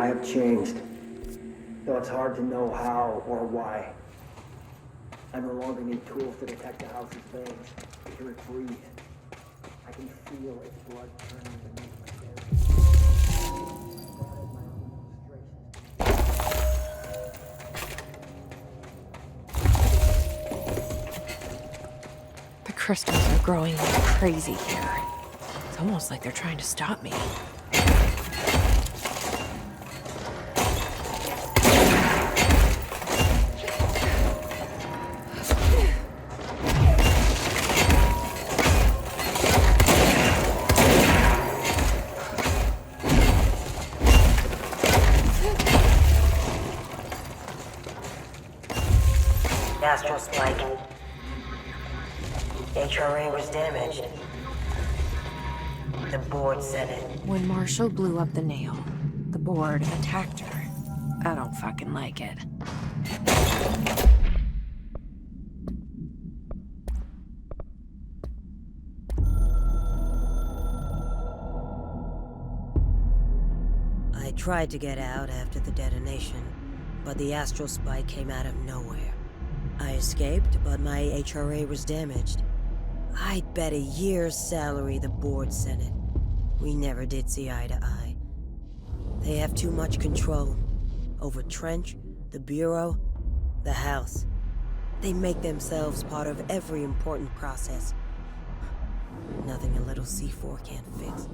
I have changed, though it's hard to know how or why. I no longer need tools to detect the house's veins, to hear it breathe. I can feel its blood turning beneath my The crystals are growing like crazy here. It's almost like they're trying to stop me. Astral spike. HRA was damaged. The board said it. When Marshall blew up the nail, the board attacked her. I don't fucking like it. I tried to get out after the detonation, but the astral spike came out of nowhere. I escaped, but my HRA was damaged. I'd bet a year's salary the board sent it. We never did see eye to eye. They have too much control over Trench, the Bureau, the House. They make themselves part of every important process. Nothing a little C4 can't fix.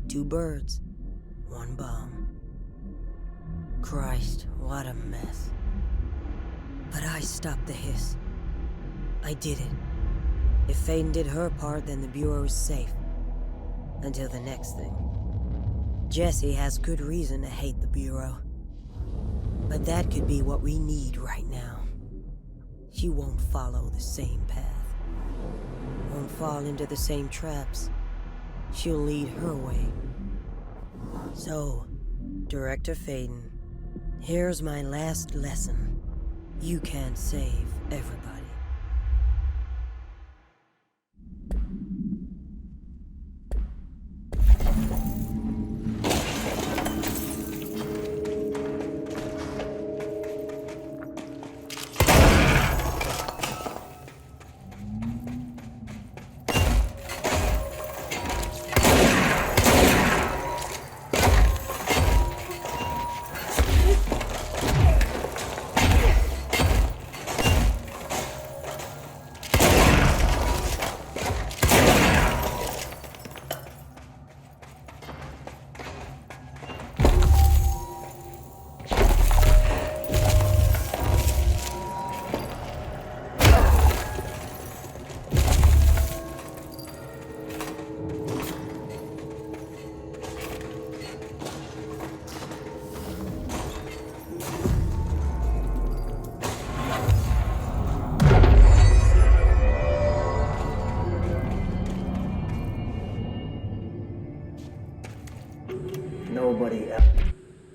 2 birds, 1 bomb. Christ, what a mess. But I stopped the hiss. I did it. If Faden did her part, then the Bureau is safe. Until the next thing. Jessie has good reason to hate the Bureau. But that could be what we need right now. She won't follow the same path. Won't fall into the same traps. She'll lead her way. So, Director Faden, here's my last lesson. You can't save everybody.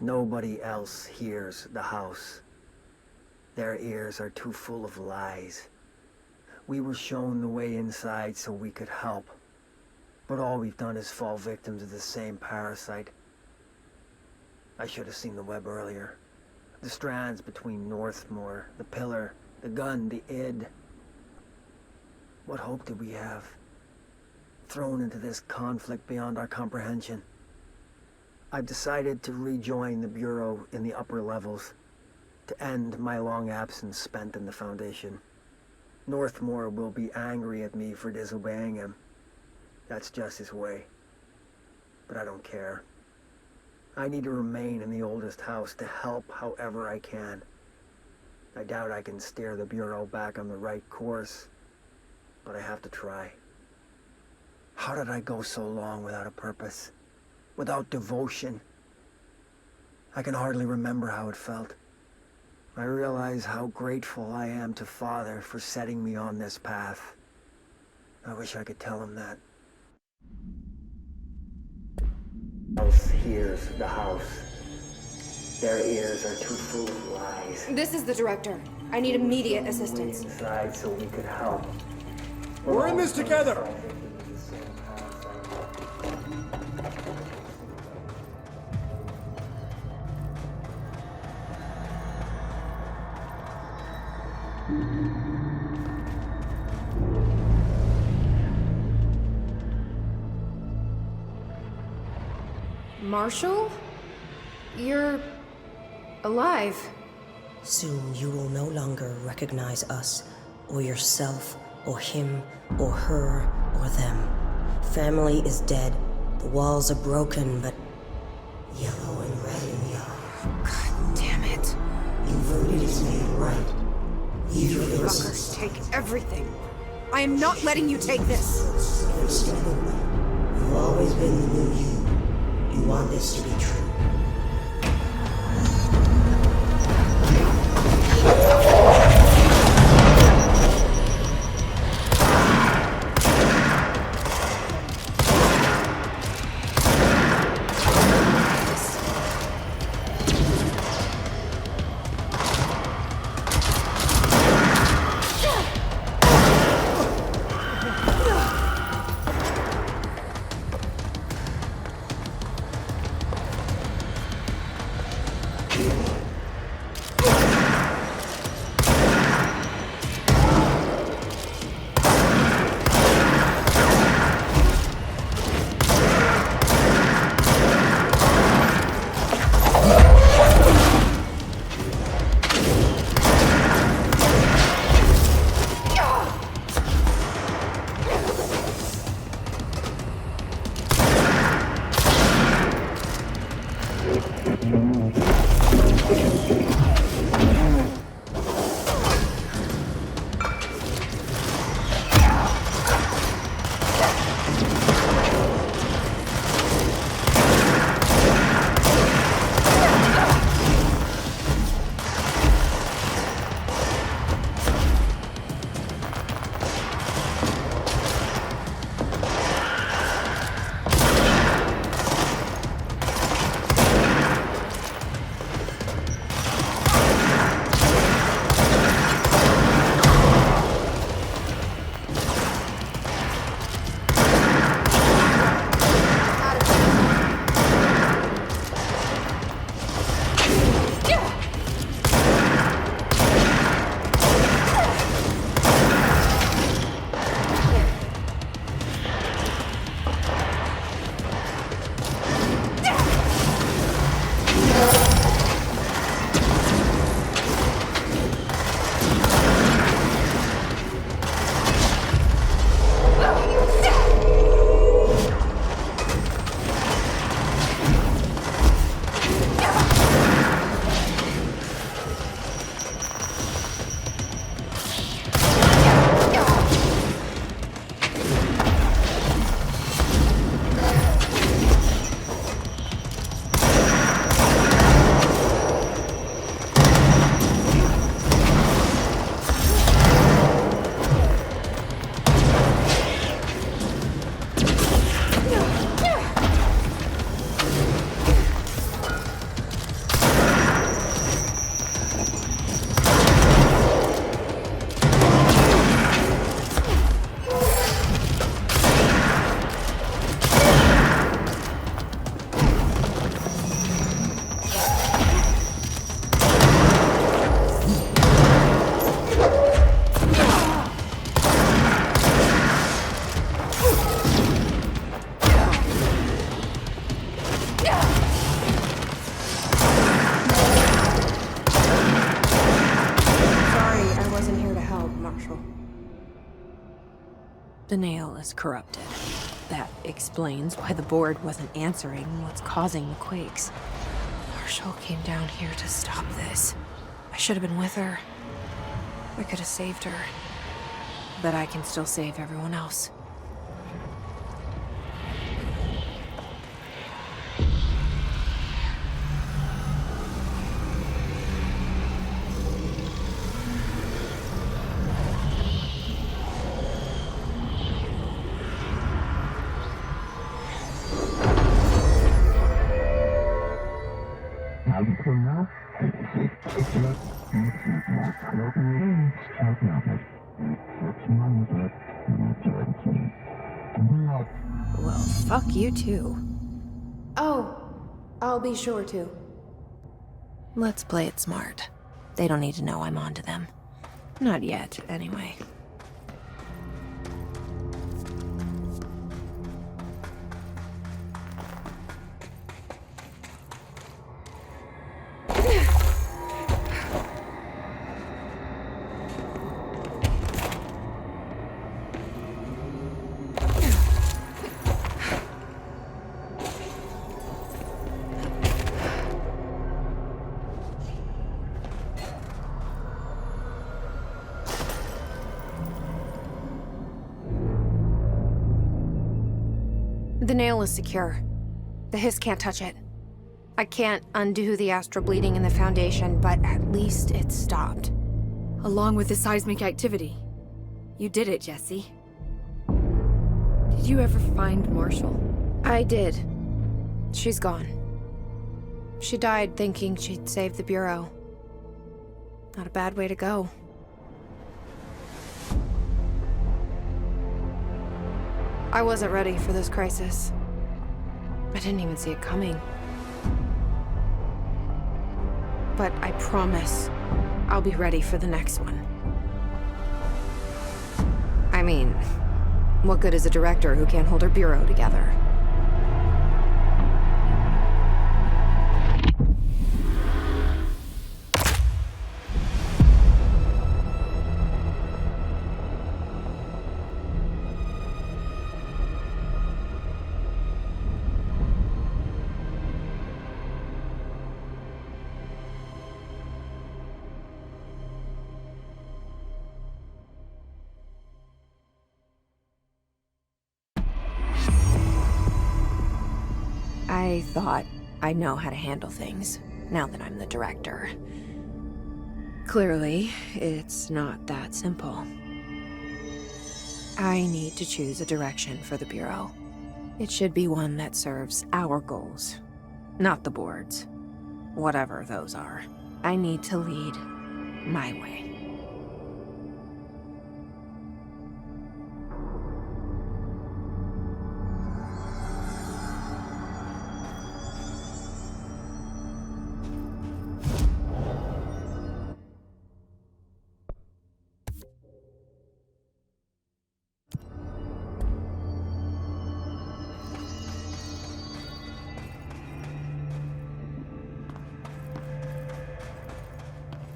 Nobody else hears the house. Their ears are too full of lies. We were shown the way inside so we could help. But all we've done is fall victim to the same parasite. I should have seen the web earlier. The strands between Northmore, the pillar, the gun, the id. What hope did we have? Thrown into this conflict beyond our comprehension. I've decided to rejoin the Bureau in the upper levels, to end my long absence spent in the Foundation. Northmore will be angry at me for disobeying him. That's just his way. But I don't care. I need to remain in the oldest house to help however I can. I doubt I can steer the Bureau back on the right course, but I have to try. How did I go so long without a purpose? Without devotion? I can hardly remember how it felt. I realize how grateful I am to Father for setting me on this path. I wish I could tell him that. House hears the house. Their ears are too full of lies. This is the director. I need immediate assistance. Inside so we could help. We're in this together! Marshall? You're... alive. Soon you will no longer recognize us, or yourself, or him, or her, or them. Family is dead. The walls are broken, but yellow and red in the eye. God damn it. Inverted is made right. Leave your Fuckers, take everything. I am not letting you take this. You've always been the new you. You want this to be true. The nail is corrupted. That explains why the board wasn't answering what's causing the quakes. Marshall came down here to stop this. I should have been with her. I could have saved her. But I can still save everyone else. Well, fuck you too. Oh, I'll be sure to. Let's play it smart. They don't need to know I'm onto them. Not yet, anyway. nail is secure. The hiss can't touch it. I can't undo the astral bleeding in the Foundation, but at least it's stopped. Along with the seismic activity. You did it, Jesse. Did you ever find Marshall? I did. She's gone. She died thinking she'd save the Bureau. Not a bad way to go. I wasn't ready for this crisis. I didn't even see it coming. But I promise I'll be ready for the next one. I mean, what good is a director who can't hold her bureau together? I thought I know how to handle things, now that I'm the director. Clearly, it's not that simple. I need to choose a direction for the Bureau. It should be one that serves our goals, not the board's. Whatever those are. I need to lead my way.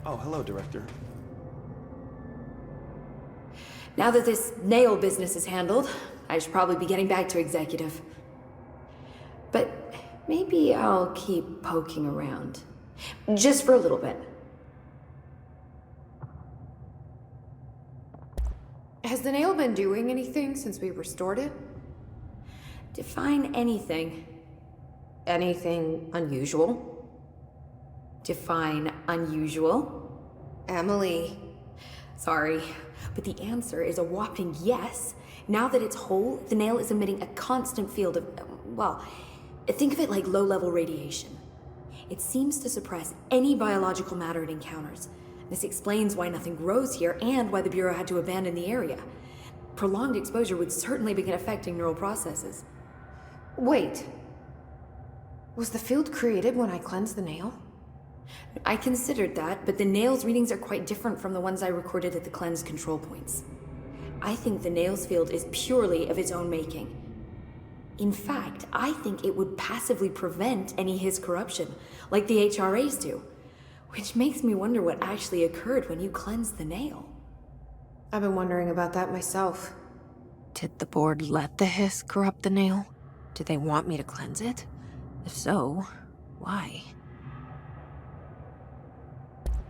Oh, hello, Director. Now that this nail business is handled, I should probably be getting back to executive. But maybe I'll keep poking around. Just for a little bit. Has the nail been doing anything since we restored it? Define anything. Anything unusual? Define unusual. Emily. Sorry, but the answer is a whopping yes. Now that it's whole, the nail is emitting a constant field of, well, think of it like low-level radiation. It seems to suppress any biological matter it encounters. This explains why nothing grows here and why the Bureau had to abandon the area. Prolonged exposure would certainly begin affecting neural processes. Wait. Was the field created when I cleansed the nail? I considered that, but the nail's readings are quite different from the ones I recorded at the cleanse control points. I think the nail's field is purely of its own making. In fact, I think it would passively prevent any his corruption, like the HRAs do. Which makes me wonder what actually occurred when you cleansed the nail. I've been wondering about that myself. Did the board let the hiss corrupt the nail? Did they want me to cleanse it? If so, why?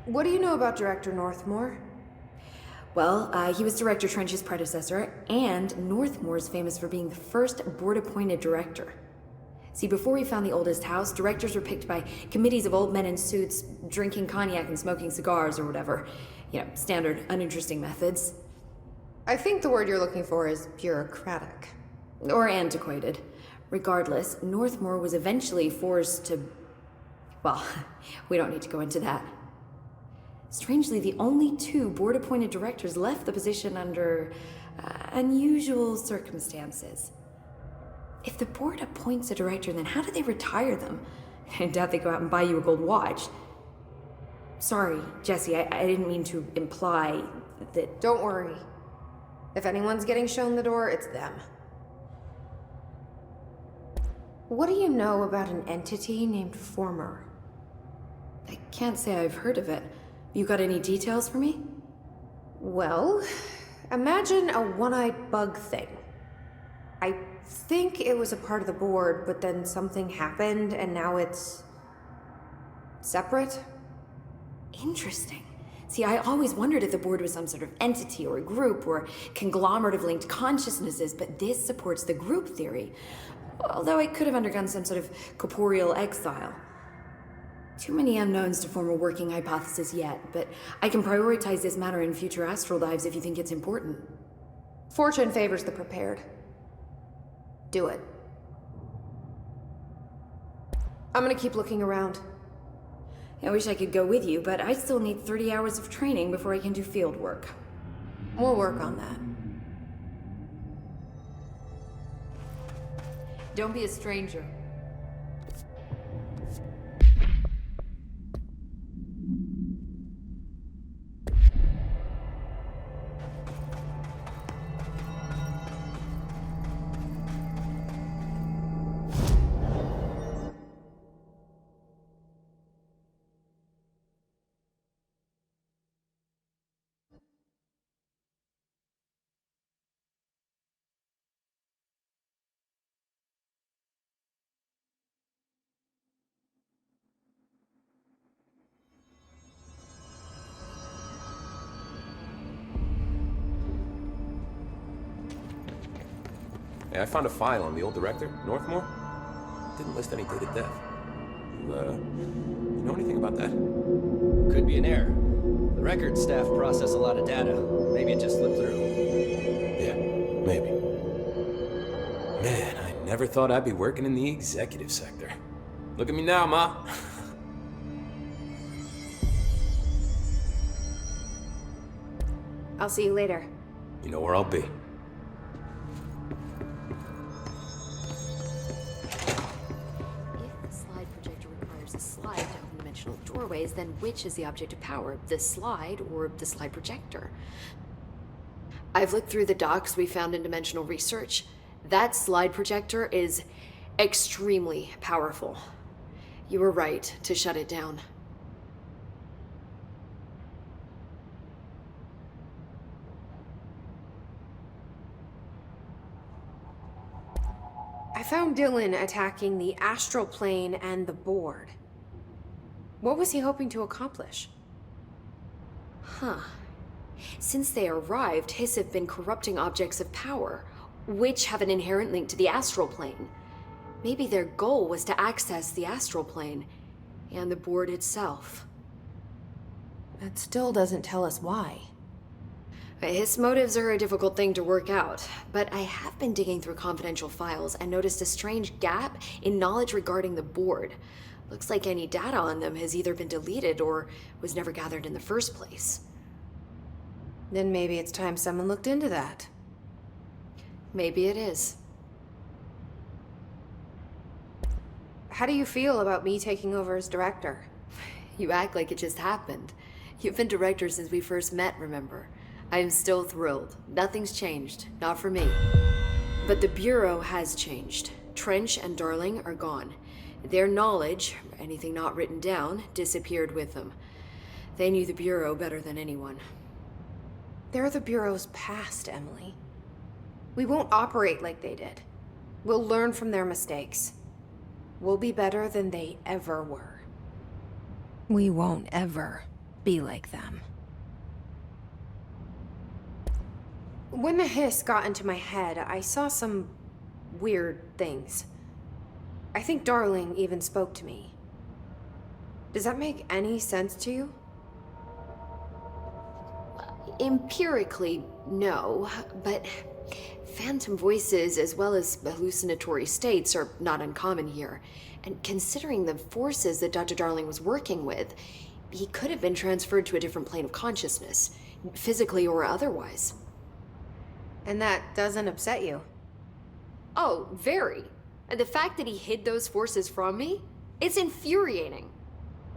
What do you know about Director Northmore? Well, he was Director Trench's predecessor, and Northmore's famous for being the first board-appointed director. See, before we found the oldest house, directors were picked by committees of old men in suits, drinking cognac and smoking cigars or whatever. You know, standard, uninteresting methods. I think the word you're looking for is bureaucratic. Or antiquated. Regardless, Northmore was eventually forced to... Well, we don't need to go into that. Strangely, the only two board-appointed directors left the position under unusual circumstances. If the board appoints a director, then how do they retire them? I doubt they go out and buy you a gold watch. Sorry, Jesse, I didn't mean to imply that... Don't worry. If anyone's getting shown the door, it's them. What do you know about an entity named Former? I can't say I've heard of it. You got any details for me? Well, imagine a one-eyed bug thing. I think it was a part of the board, but then something happened and now it's... separate? Interesting. See, I always wondered if the board was some sort of entity or a group or conglomerate of linked consciousnesses, but this supports the group theory. Although it could have undergone some sort of corporeal exile. Too many unknowns to form a working hypothesis yet, but I can prioritize this matter in future astral dives if you think it's important. Fortune favors the prepared. Do it. I'm gonna keep looking around. I wish I could go with you, but I still need 30 hours of training before I can do field work. We'll work on that. Don't be a stranger. Hey, I found a file on the old director, Northmore. Didn't list any date of death. You know anything about that? Could be an error. The records staff process a lot of data. Maybe it just slipped through. Yeah, maybe. Man, I never thought I'd be working in the executive sector. Look at me now, Ma. I'll see you later. You know where I'll be. If the slide projector requires a slide to open dimensional doorways, then which is the object of power? The slide or the slide projector? I've looked through the docs we found in dimensional research. That slide projector is extremely powerful. You were right to shut it down. I found Dylan attacking the astral plane and the board. What was he hoping to accomplish? Huh. Since they arrived, Hiss have been corrupting objects of power, which have an inherent link to the astral plane. Maybe their goal was to access the astral plane and the board itself. That still doesn't tell us why. His motives are a difficult thing to work out, but I have been digging through confidential files and noticed a strange gap in knowledge regarding the board. Looks like any data on them has either been deleted or was never gathered in the first place. Then maybe it's time someone looked into that. Maybe it is. How do you feel about me taking over as director? You act like it just happened. You've been director since we first met, remember? I am still thrilled. Nothing's changed. Not for me. But the Bureau has changed. Trench and Darling are gone. Their knowledge, anything not written down, disappeared with them. They knew the Bureau better than anyone. They're the Bureau's past, Emily. We won't operate like they did. We'll learn from their mistakes. We'll be better than they ever were. We won't ever be like them. When the hiss got into my head, I saw some weird things. I think Darling even spoke to me. Does that make any sense to you? Empirically, no, but phantom voices as well as hallucinatory states are not uncommon here. And considering the forces that Dr. Darling was working with, he could have been transferred to a different plane of consciousness, physically or otherwise. And that doesn't upset you? Oh, very. The fact that he hid those forces from me, it's infuriating.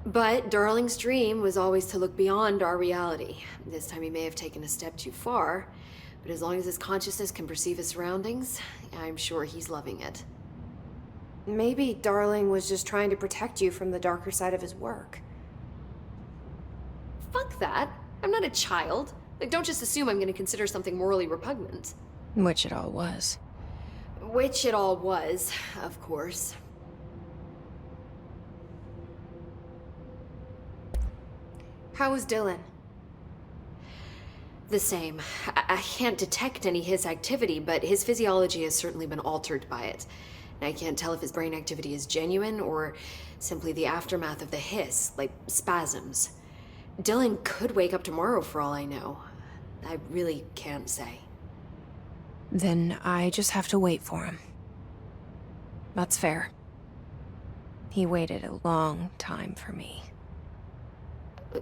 But Darling's dream was always to look beyond our reality. This time he may have taken a step too far, but as long as his consciousness can perceive his surroundings, I'm sure he's loving it. Maybe Darling was just trying to protect you from the darker side of his work. Fuck that. I'm not a child. Like, don't just assume I'm gonna consider something morally repugnant. Which it all was. Which it all was, of course. How was Dylan? The same. I can't detect any his activity, but his physiology has certainly been altered by it. I can't tell if his brain activity is genuine or simply the aftermath of the hiss, like spasms. Dylan could wake up tomorrow for all I know. I really can't say. Then I just have to wait for him. That's fair. He waited a long time for me.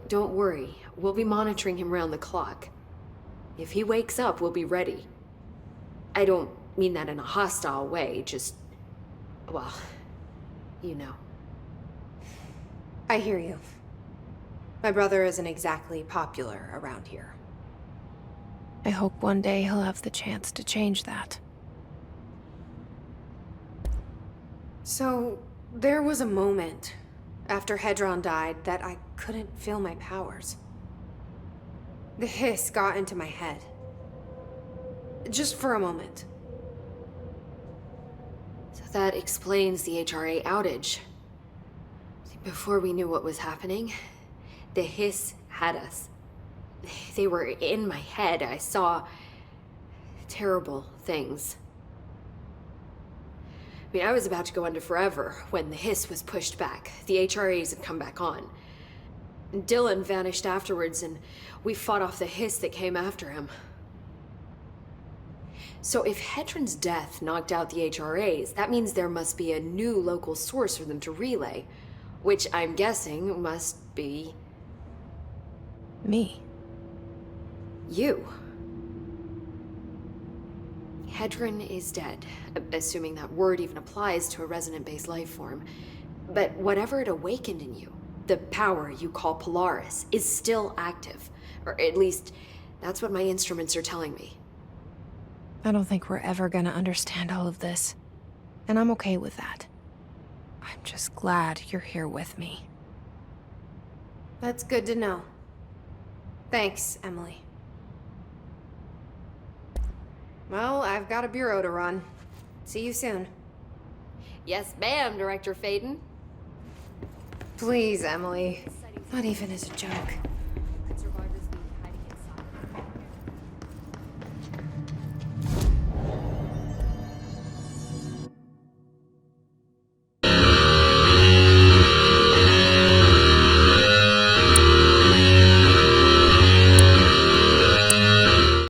Don't worry, we'll be monitoring him round the clock. If he wakes up, we'll be ready. I don't mean that in a hostile way, just... well, you know. I hear you. My brother isn't exactly popular around here. I hope one day he'll have the chance to change that. So, there was a moment after Hedron died that I couldn't feel my powers. The hiss got into my head. Just for a moment. So that explains the HRA outage. Before we knew what was happening, the hiss had us. They were in my head. I saw terrible things. I mean, I was about to go under forever when the hiss was pushed back. The HRAs had come back on. Dylan vanished afterwards, and we fought off the hiss that came after him. So if Hedron's death knocked out the HRAs, that means there must be a new local source for them to relay, which I'm guessing must be... me. You. Hedron is dead, assuming that word even applies to a resonant-based life form. But whatever it awakened in you, the power you call Polaris, is still active. Or at least, that's what my instruments are telling me. I don't think we're ever gonna understand all of this. And I'm okay with that. I'm just glad you're here with me. That's good to know. Thanks, Emily. Well, I've got a bureau to run. See you soon. Yes, ma'am, Director Faden. Please, Emily. Not even as a joke.